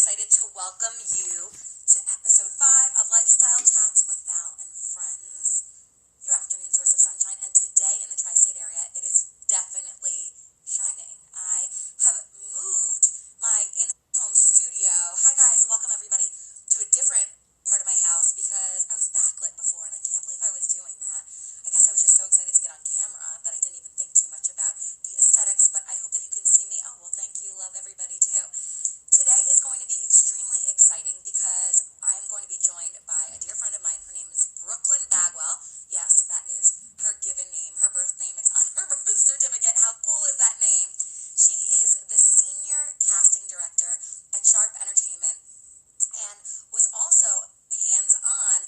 excited to welcome you to episode 5 of Lifestyle Chats with Val and Friends, your afternoon source of sunshine. And today in the tri-state area, it is definitely shining. I have moved my in-home studio. Hi guys, welcome everybody to a different part of my house because I was backlit before and I can't believe I was doing that. I guess I was just so excited to get on camera that I didn't even think too much about the aesthetics, but I hope that you can see me. Oh, well, thank you. Love everybody too. Today is going to be extremely exciting because I am going to be joined by a dear friend of mine. Her name is Brooklyn Bagwell. Yes, that is her given name, her birth name. It's on her birth certificate. How cool is that name? She is the senior casting director at Sharp Entertainment and was also hands-on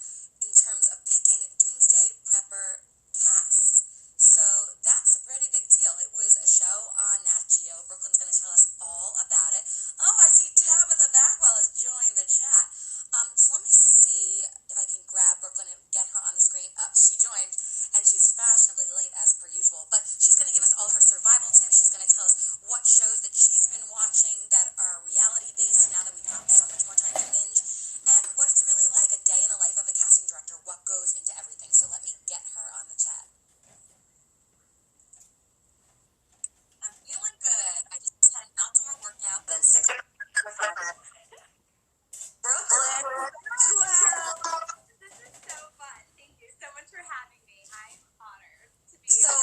in terms of picking Doomsday prepper casts. So that's a pretty big deal. It was a show on Nat Geo. Brooklyn's going to tell us all about it. Oh, I see Tabitha Bagwell has joined the chat. So let me see if I can grab Brooklyn and get her on the screen. She joined, and she's fashionably late as per usual. But she's going to give us all her survival tips. She's going to tell us what shows that she's been watching that are reality-based now that we've got so much more time to binge, and what it's really like, a day in the life of a casting director, what goes into everything. So let me get her on the chat. I'm feeling good. I just had an outdoor workout, then 6 Brooklyn. Wow. This is so fun. Thank you so much for having me. I'm honored to be So,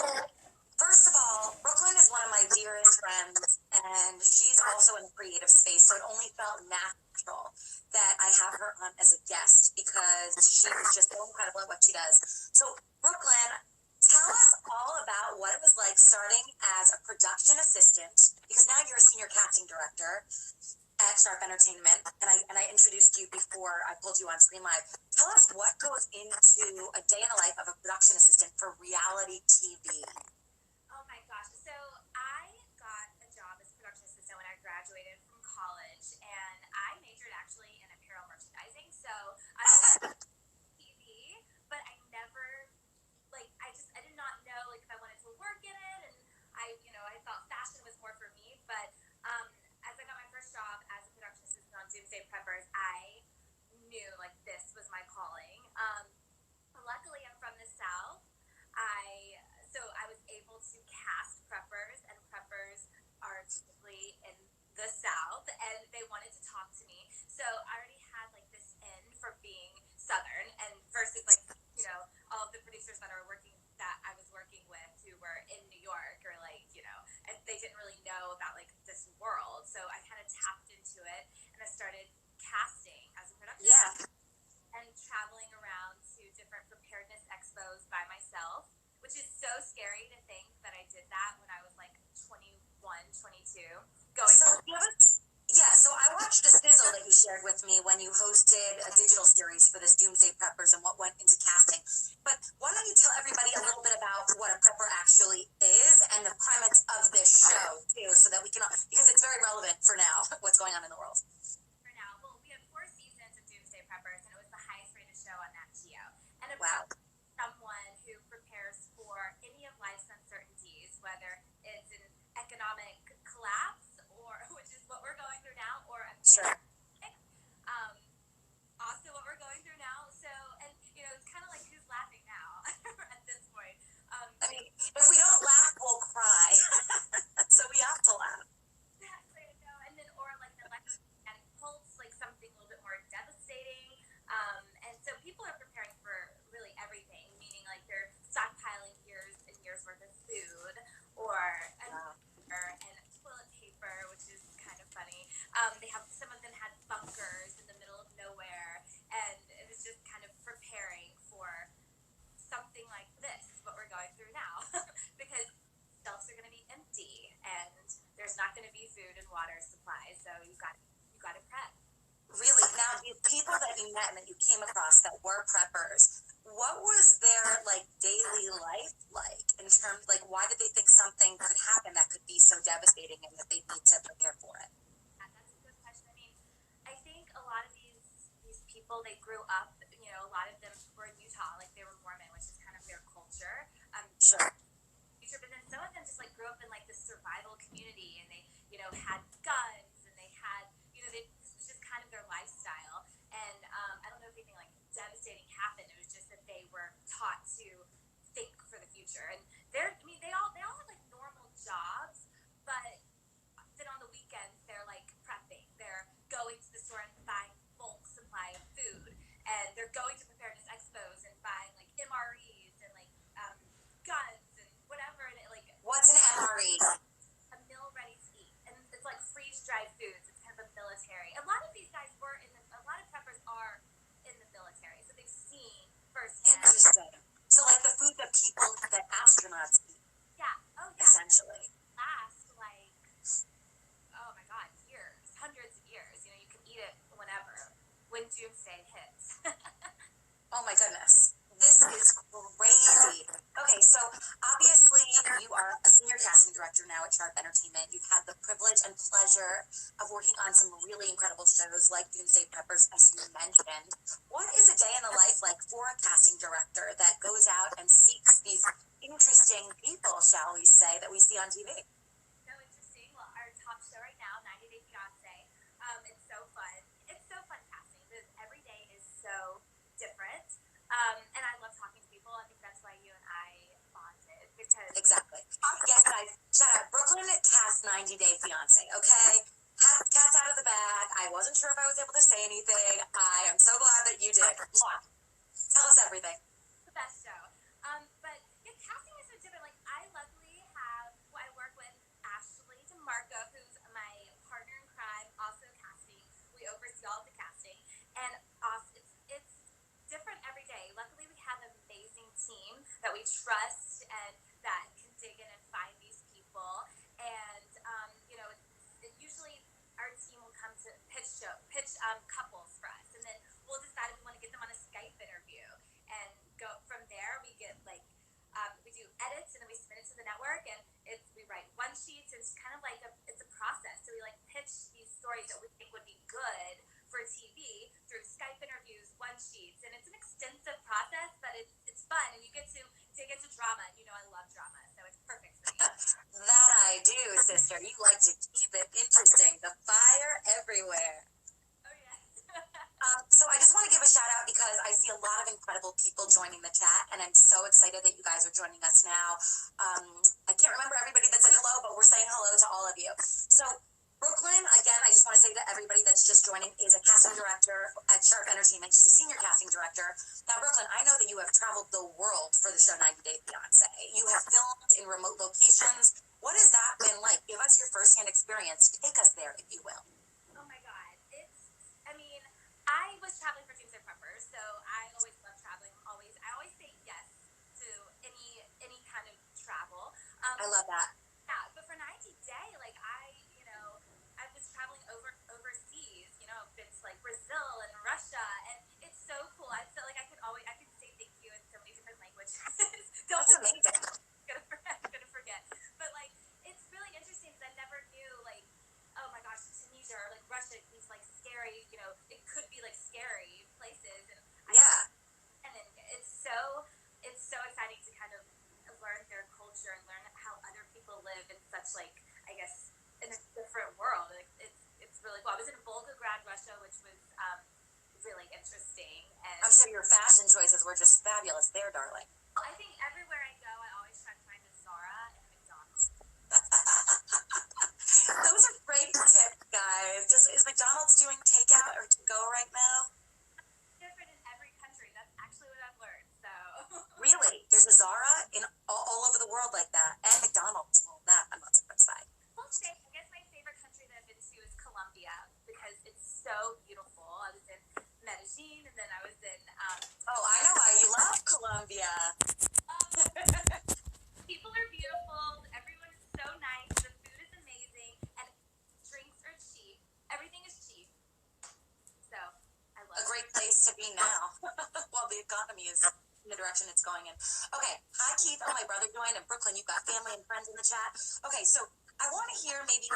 first of all, Brooklyn is one of my dearest friends, and she's also in the creative space, so it only felt natural that I have her on as a guest because she is just so incredible at what she does. So, Brooklyn, tell us all about what it was like starting as a production assistant, because now you're a senior casting director at Sharp Entertainment, and I introduced you before I pulled you on screen live. Tell us what goes into a day in the life of a production assistant for reality TV. Oh my gosh. So I got a job as a production assistant when I graduated from college, and I majored actually in apparel merchandising. So I was TV, but I never, I did not know, if I wanted to work in it, and I thought fashion was more for me, but as I got my first job as a production assistant on Doomsday Preppers, I knew this was my calling. Luckily, I'm from the South. So I was able to cast preppers, and preppers are typically in the South, and they wanted to talk to me. So I already had this in for being Southern, and versus all of the producers that I was working with who were in New York or and they didn't really know about this world. So I kind of tapped into it, and I started casting as a production. Yeah. And traveling around to different preparedness expos by myself, which is so scary to think that I did that when I was 21, 22. So I watched a sizzle that you shared with me when you hosted a digital series for this Doomsday Preppers and what went into casting. But why don't you tell everybody a little bit about what a prepper actually is and the premise of this show too, so that we can, because it's very relevant for now, what's going on in the world. For now, well, we had 4 seasons of Doomsday Preppers, and it was the highest rated show on Nat Geo. And Wow. Someone who prepares for any of life's uncertainties, whether it's an economic collapse, or which is what we're going through now, or a Sure. also what we're going through now. So, and it's kind of who's laughing now at this point. I mean, if we don't laugh, we'll cry. So we have to laugh. Exactly. And then, or an electromagnetic pulse, something a little bit more devastating. And so people are preparing for really everything, meaning they're stockpiling years and years worth of food, or and toilet paper, which is kind of funny. Some of them had bunkers in the middle of nowhere, and it was just kind of preparing for something like this, what we're going through now, because shelves are going to be empty, and there's not going to be food and water supplies, so you got to prep. Really? Now, the people that you met and that you came across that were preppers, what was their daily life like in terms why did they think something could happen that could be so devastating and that they need to prepare for it? Yeah, that's a good question. I mean, I think a lot of these people, they grew up, a lot of them were in Utah, they were Mormon, which is kind of their culture. Sure. But then some of them just grew up in the survival community, and they had guns, and they had this was just kind taught to think for the future. And they all have like normal jobs, but then on the weekends they're like prepping. They're going to the store and buying bulk supply of food, and they're going to preparedness expos and buying like MREs and like guns and whatever. And what's an MRE? A meal ready to eat, and it's like freeze dried foods. It's kind of a military. A lot of these guys a lot of preppers are in the military, so they've seen firsthand. Interesting. So like the food that astronauts eat. Yeah. Oh yeah. Essentially. Last like, oh my God, years, hundreds of years. You know, you can eat it whenever, when Doomsday hits. Oh my goodness. This is crazy. Okay, so obviously you are a senior casting director now at Sharp Entertainment. You've had the privilege and pleasure of working on some really incredible shows like Doomsday Preppers, as you mentioned. What is a day in the life like for a casting director that goes out and seeks these interesting people, shall we say, that we see on TV? So interesting. Well, our top show right now, 90 Day Fiance. It's so fun. It's so fun casting because every day is so different. And I love talking to people. I think that's why you and I bonded, because exactly. Yes, guys. Shout out. Brooklyn cast 90 Day Fiance. Okay, cat's out of the bag. I wasn't sure if I was able to say anything. I am so glad that you did. Mwah. Tell us everything. The best show. But yeah, casting is so different. Like I luckily I work with Ashley DeMarco, who's my partner in crime, also casting. We oversee all of the casting, and it's different every day. Luckily, we have an amazing team that we trust and that can dig in and find these people. And usually our team will come to pitch couples for us, and then we'll decide if we want to get them on a Skype interview. And go from there. We get we do edits, and then we submit it to the network, and we write one sheets. It's kind of like it's a process. So we pitch these stories that we think would be good for TV through Skype interviews, one sheets, and it's an extensive process, but it's fun, and you get to dig into drama. And I love drama, so it's perfect for me. That I do, sister. You like to keep it interesting. The fire everywhere. Oh yes. So I just want to give a shout out because I see a lot of incredible people joining the chat, and I'm so excited that you guys are joining us now. I can't remember everybody that said hello, but we're saying hello to all of you. So Brooklyn, again, I just want to say to everybody that's just joining, is a casting director at Sharp Entertainment. She's a senior casting director. Now, Brooklyn, I know that you have traveled the world for the show 90 Day Fiance. You have filmed in remote locations. What has that been like? Give us your firsthand experience. Take us there, if you will. Oh my God. I was traveling for Doomsday Preppers, so I always love traveling. I always say yes to any kind of travel. I love that. Yeah, but for 90 Day, I was traveling overseas. I've been to Brazil and Russia, and it's so cool. I felt like I could say thank you in so many different languages. That's amazing. I'm gonna forget. But it's really interesting because I never knew oh my gosh, Tunisia or Russia, these scary, it could be scary places, and then it's so exciting to kind of learn their culture and learn how other people live in such I guess in a different world. It's really cool. I was in Volgograd, Russia, which was really interesting, and I'm sure your fashion choices were just fabulous there, darling. I think everywhere I go, I always try to find a Zara and a McDonald's. Those are great tips, guys. Is McDonald's doing takeout or to go right now? Different in every country. That's actually what I've learned. So really, there's a Zara in all over the world like that, and McDonald's. Well, that I'm not surprised by. Well, I guess my favorite country that I've been to is Colombia because it's so beautiful. I was in Medellin, and then I was in. Oh, I know why you love Colombia. People are beautiful. Everyone is so nice. The food is amazing, and drinks are cheap. Everything is cheap. So I love a great place to be now. While the economy is in the direction it's going in. Okay, hi Keith. Oh, my brother joined. In Brooklyn, you've got family and friends in the chat. Okay, so I want to hear maybe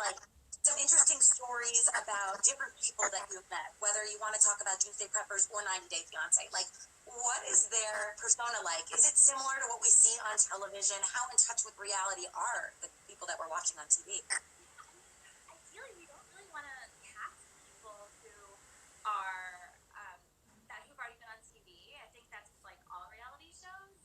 some interesting stories about different people that you've met, whether you want to talk about Doomsday Preppers or 90 Day Fiance. What is their persona like? Is it similar to what we see on television? How in touch with reality are the people that we're watching on TV? Ideally, we don't really want to cast people who are who've already been on TV. I think that's all reality shows.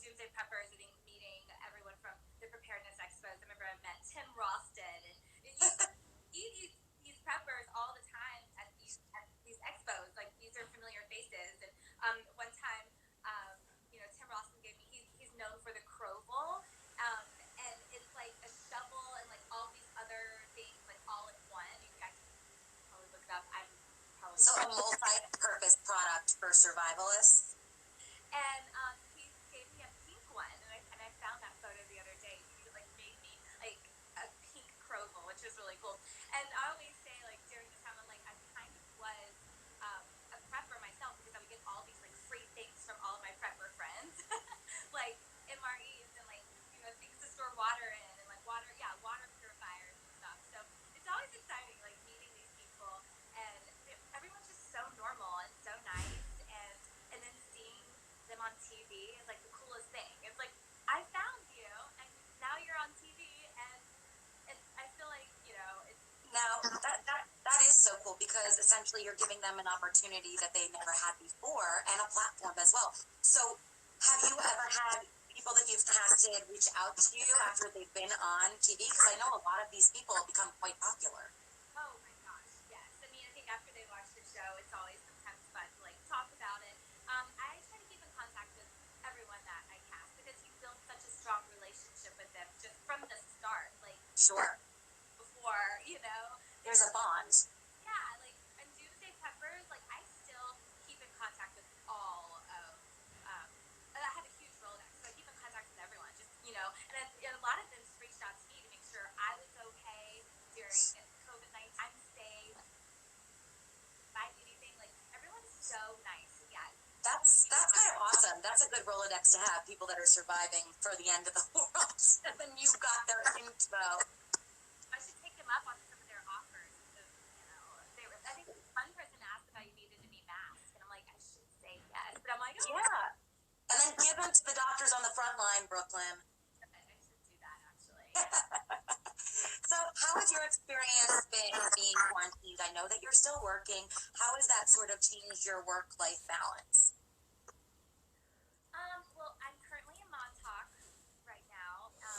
Doomsday Preppers, I think meeting everyone from the preparedness expos. I remember I met Tim Ralston, and you see these preppers all the time at these expos. Like, these are familiar faces. And one time, Tim Ralston gave me, he's known for the Croval, and it's like a shovel and like all these other things like all in one. You guys can probably look it up. I'm probably So a multi-purpose product for survivalists. And he gave me a pink one, and I found that photo the other day. He like made me like a pink Croval, which is really cool. And I always say, like, during this time, I'm like, I kind of was a prepper myself, because I would get all these like free things from all of my prepper friends, like MREs and like things to store water in, and like water purifiers and stuff. So it's always exciting, like meeting these people, and everyone's just so normal and so nice, and then seeing them on TV is like the coolest thing. It's like, I found you, and now you're on TV, and I feel like it's. Now, that is so cool, because essentially you're giving them an opportunity that they never had before, and a platform as well. So have you ever had people that you've casted reach out to you after they've been on TV? Because I know a lot of these people become quite popular. Oh my gosh, yes. I mean, I think after they watch the show, it's always sometimes fun to like talk about it. I try to keep in contact with everyone that I cast, because you build such a strong relationship with them just from the start. Like, Sure. before, There's a bond. Yeah, like, and Doomsday Preppers, like, I still keep in contact with all of, I have a huge Rolodex, so I keep in contact with everyone, just, and a lot of them reached out to me to make sure I was okay during COVID-19. I'm safe. If I do anything, like, everyone's so nice. Yeah. That's kind of awesome. That's a good Rolodex to have, people that are surviving for the end of the world. And then you've got their info. I should take them up on some of their offers. So, I think one person asked if I needed any masks, and I'm like, I should say yes, but I'm like, oh, Yeah. And then give them to the doctors on the front line, Brooklyn. I should do that, actually. So how has your experience been being quarantined? I know that you're still working. How has that sort of changed your work-life balance? Well, I'm currently in Montauk right now. I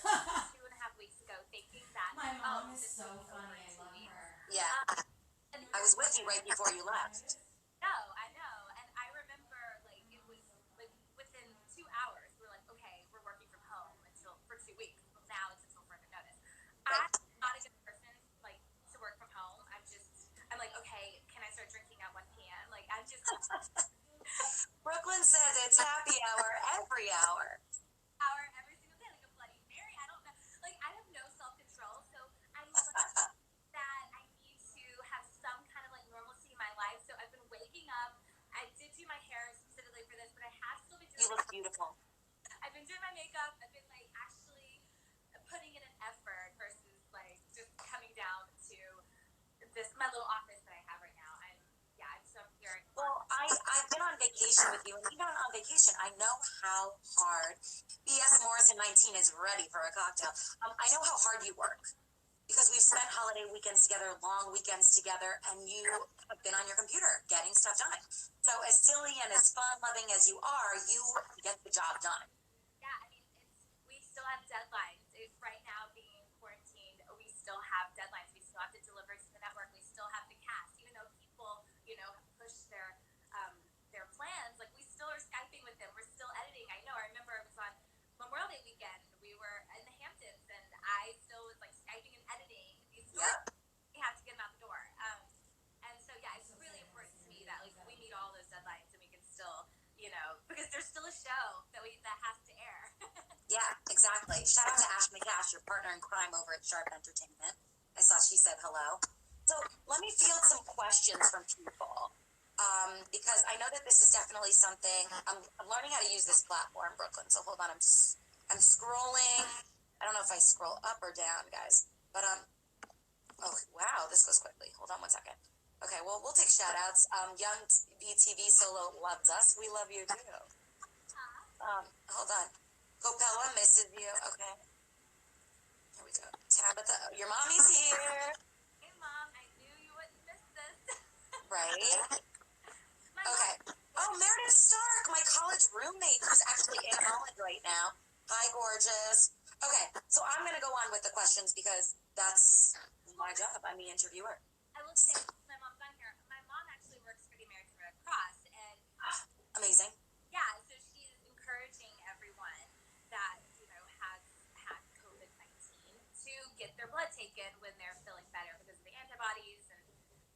left 2.5 weeks ago, thinking that My mom is this so would be over funny. in I 2 love weeks. her. Yeah. And I was with you right before you left. No, I know. And I remember, like, it was, like, within 2 hours, we were like, okay, we're working from home for 2 weeks. Well, now it's until further notice. I'm not a good person, like, to work from home. I'm like, okay, can I start drinking at 1 p.m.? Like, I'm just... Brooklyn says it's happy hour every hour. Every single day, like a Bloody Mary. I don't know. Like, I have no self-control, so I'm like that I need to have some kind of, like, normalcy in my life. So I've been waking up. I did do my hair specifically for this, but I have still been doing... You look beautiful. I've been doing my makeup. I've been, like, actually putting in an effort versus, like, just coming down to my little office that I have right now. I'm here. Well, I've been on vacation with you, and even on vacation, I know how hard B.S. Morrison 19 is ready for a cocktail. I know how hard you work, because we've spent holiday weekends together, long weekends together, and you have been on your computer getting stuff done. So as silly and as fun-loving as you are, you get the job done. Yeah, I mean, we still have deadlines. Right now, being quarantined, we still have deadlines. We still have to deliver to the network. We still have to cast, even though people, have pushed their plans. Like, we still are Skyping with them. We're still editing. I know. I remember it was on Memorial Day weekend. We were in the Hamptons, and I still was like Skyping and editing these stories. Yep. We have to get them out the door. And so yeah, it's really important to me that like we meet all those deadlines, and we can still, because there's still a show that has to air. Yeah, exactly. Shout out to Ashley Cash, your partner in crime over at Sharp Entertainment. I saw she said hello. So let me field some questions from people, because I know that this is definitely something. I'm learning how to use this platform, Brooklyn. So hold on, I'm scrolling. I don't know if I scroll up or down, guys. But oh wow, this goes quickly. Hold on one second. Okay, well we'll take shout outs. Young BTV Solo loves us. We love you too. Hold on. Copella misses you. Okay. Here we go. Tabitha, your mommy's here. Hey Mom, I knew you wouldn't miss this. Right? Okay. Oh, Meredith Stark, my college roommate, who's actually in Holland right now. Hi, gorgeous. Okay, so I'm going to go on with the questions because that's my job. I'm the interviewer. I will say, my mom's on here. My mom actually works for the American Red Cross, and Amazing. yeah, so she's encouraging everyone that has had COVID-19 to get their blood taken when they're feeling better because of the antibodies, and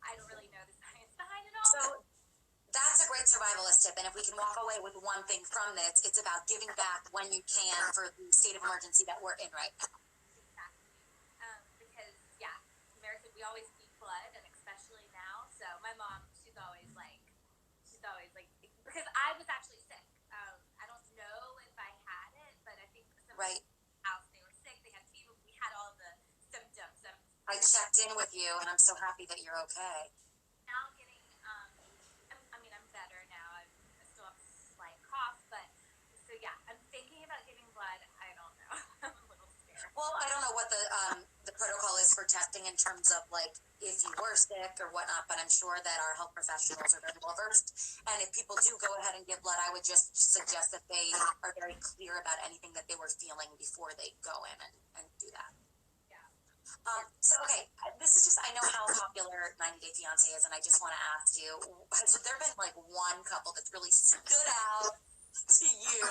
I don't really know the science behind it all. So that's a great survivalist tip, and if we can walk away with one thing from this, it's about giving back when you can for the state of emergency that we're in right now. Exactly. Because, yeah, America, we always need blood, and especially now. So my mom, she's always like, because I was actually sick. I don't know if I had it, but I think some Right. house, they were sick, they had fever, we had all the symptoms. I checked in with you, and I'm so happy that you're okay. Now getting, I'm better now. I still have a slight cough, but, so yeah, I'm thinking about giving blood. I don't know. I'm a little scared. Well, I don't know what the protocol is for testing in terms of like if you were sick or whatnot, but I'm sure that our health professionals are very well versed. And if people do go ahead and give blood, I would just suggest that they are very clear about anything that they were feeling before they go in and do that. Yeah. So, okay, this is just, I know how popular 90 Day Fiance is, and I just want to ask you, has there been like one couple that's really stood out to you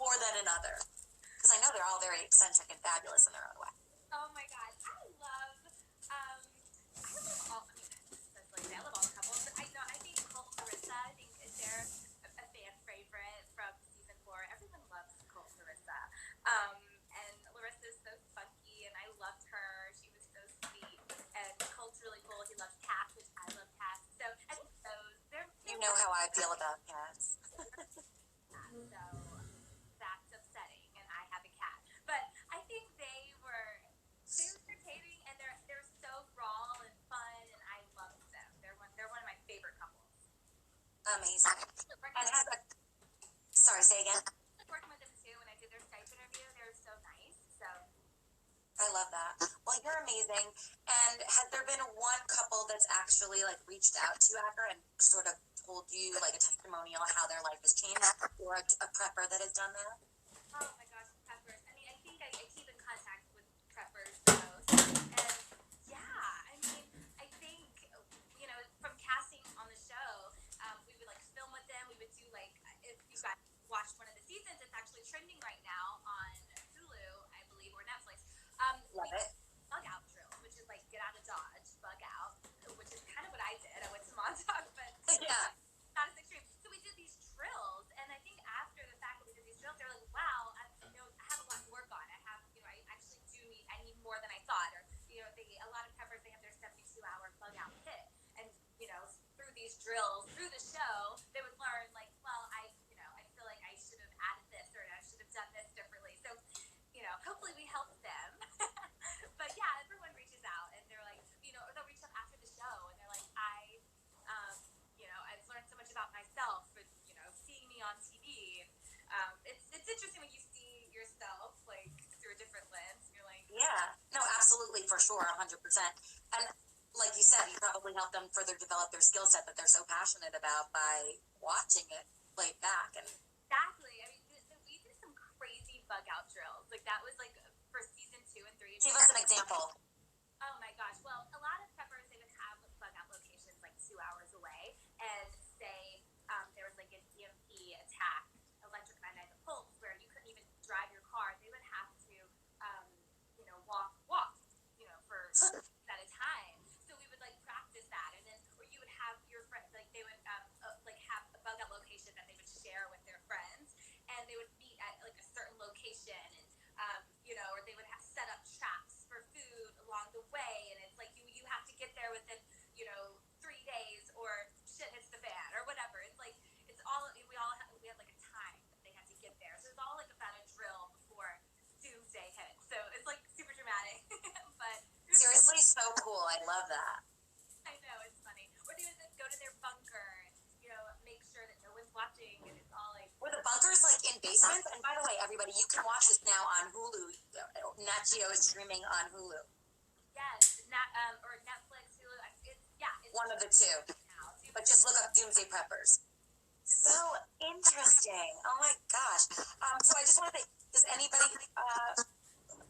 more than another? Because I know they're all very eccentric and fabulous in their own way. Oh my God, I love all. I mean, that's like I love all the couples, but I think Colt and Larissa. I think they're a fan favorite from season 4. Everyone loves Colt and Larissa. And Larissa's so spunky, and I loved her. She was so sweet, and Colt's really cool. He loves cats, which I love cats. So I think they're You know how I feel about cats. so that's upsetting, and I have a cat. But I think they were entertaining, and they're so raw and fun, and I love them. They're one of my favorite couples. Amazing. And sorry, say again. I was working with them too when I did their Skype interview. They're so nice. So I love that. Well, you're amazing. And has there been one couple that's actually like reached out to you after and sort of told you like a testimonial how their life has changed, or a prepper that has done that? oh my gosh, preppers. I mean, I think I keep in contact with preppers the most. And yeah, I mean, I think, from casting on the show, we would like film with them. We would do like, if you guys watched one of the seasons, it's actually trending right now on Hulu, I believe, or Netflix. Love it. Bug out drill, which is like get out of Dodge, bug out, which is kind of what I did. I went to Montauk, but Yeah. not as extreme. So we did these drills, and I think after the fact that we did these drills, they're like, wow, I have a lot to work on. I actually I need more than I thought. Or, a lot of preppers, they have their 72-hour bug out kit. And, through these drills, through the show, they would learn, like, well, I feel like I should have added this, or I should have done this differently. So, hopefully we helped them. But yeah, everyone reaches out, and they're like, or they'll reach out after the show, and they're like, I've learned so much about myself, but, seeing me on TV, and it's interesting when you see yourself, like, through a different lens, and you're like, Yeah. No, absolutely, for sure, 100%. And like you said, you probably help them further develop their skill set that they're so passionate about by watching it played back. And exactly. I mean, we did some crazy bug out drills. Like, that was, like, for season 2 and 3. give us an example. Oh my gosh. Well, a lot of preppers, they would have bug out locations like 2 hours away, and say there was like an EMP attack, electromagnetic pulse, where you couldn't even drive your car. They would have to, walk, for at a time. So we would like practice that, and then, or you would have your friend, like they would have a bug out location that they would share with their friends, and they would meet at like a certain location, and or they would have set up traps for food along the way, and it's like you have to get there within 3 days, or shit hits the fan, or whatever. It's like we had like a time that they had to get there, so it's all like about a drill before Doomsday hit. So it's like super dramatic, but Seriously, so cool. I love that. I know, it's funny. Or they would go to their bunker and make sure that no one's watching, and it's all like. Were the bunkers like in basements? And by the way, everybody, you can watch this now on Hulu. Nat Geo is streaming on Hulu. Yes, or Netflix, Hulu. It's one of the two. now. But just look up Doomsday Preppers. So So interesting. Oh my gosh. So I just want to think, does anybody,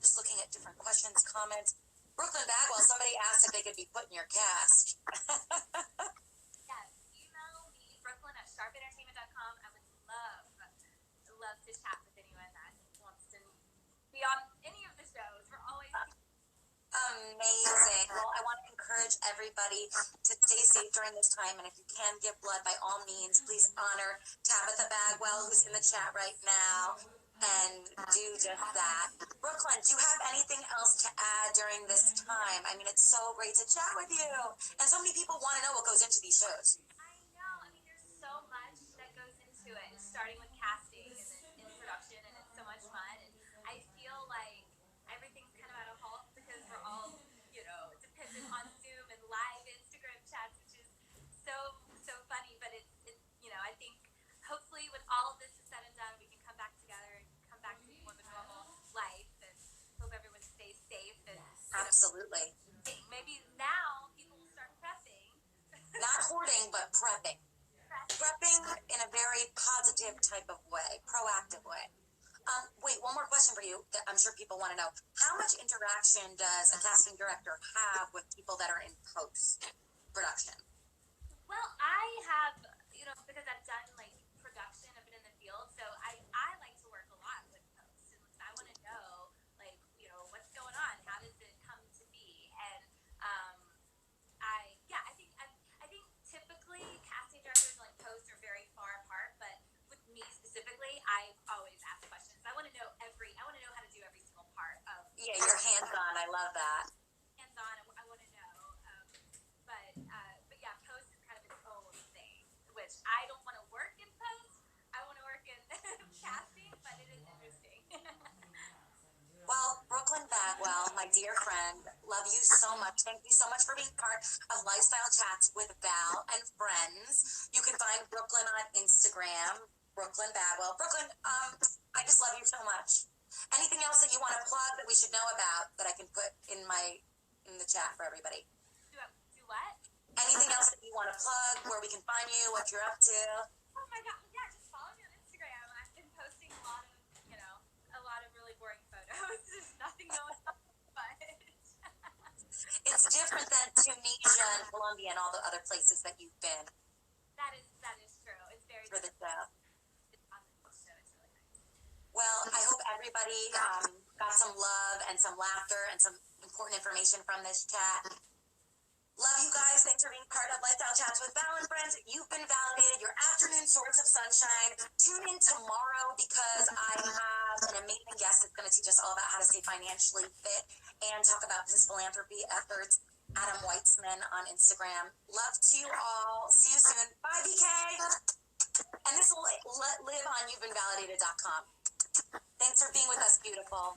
just looking at different questions, comments. Brooklyn Bagwell, somebody asked if they could be put in your cast. Yes, email me, brooklyn@sharpentertainment.com. I would love to chat with anyone that wants to be on any of the shows. We're always Amazing. Well, I want to encourage everybody to stay safe during this time, and if you can give blood, by all means, please honor Tabitha Bagwell, who's in the chat right now, and do just that. Brooklyn, do you have anything else to add during this time? I mean, it's so great to chat with you, and so many people want to know what goes into these shows. I know. I mean, there's so much that goes into it, starting with casting and then in production, and it's so much fun. And I feel like everything's kind of at a halt because we're all, dependent on Zoom and live Instagram chats, which is so funny. But it's I think hopefully when all of this is said and done, we can come back together and come back to more of a normal life. And hope everyone stays safe. And Absolutely. Maybe now people will start prepping. Not hoarding, but prepping. Prepping in a very positive type of way, proactive way. Wait, one more question for you that I'm sure people want to know. How much interaction does a casting director have with people that are in post-production? Well, I have, because I've done like production, I've been in the field, so I like to work a lot with post. And I want to know, like, what's going on? How does it come to be? And I think typically casting directors and like post are very far apart, but with me specifically, I always ask questions. I want to know how to do every single part of. Yeah, you're hands-on. I love that. Hands-on. I want to know. But yeah, post is kind of its own thing, which I don't want to work in post. I want to work in casting, but it is interesting. Well, Brooklyn Bagwell, my dear friend, love you so much. Thank you so much for being part of Lifestyle Chats with Val and Friends. You can find Brooklyn on Instagram, Brooklyn Bagwell. Brooklyn, I just love you so much. Anything else that you want to plug that we should know about that I can put in the chat for everybody? Do what? Anything else that you want to plug, where we can find you, what you're up to? Oh my God! Yeah, just follow me on Instagram. I've been posting a lot of really boring photos. There's nothing going on, but It's different than Tunisia and Colombia and all the other places that you've been. that is true. It's very For the show. It's on the show. It's really nice. Well, I hope everybody got some love and some laughter and some important information from this chat. Love you guys. Thanks for being part of Lifestyle Chats with Val and Friends. You've been validated. Your afternoon source of sunshine. Tune in tomorrow because I have an amazing guest that's going to teach us all about how to stay financially fit and talk about his philanthropy efforts. Adam Weitzman on Instagram. Love to you all. See you soon. Bye, BK. And this will live on you'vebeenvalidated.com. Thanks for being with us, beautiful.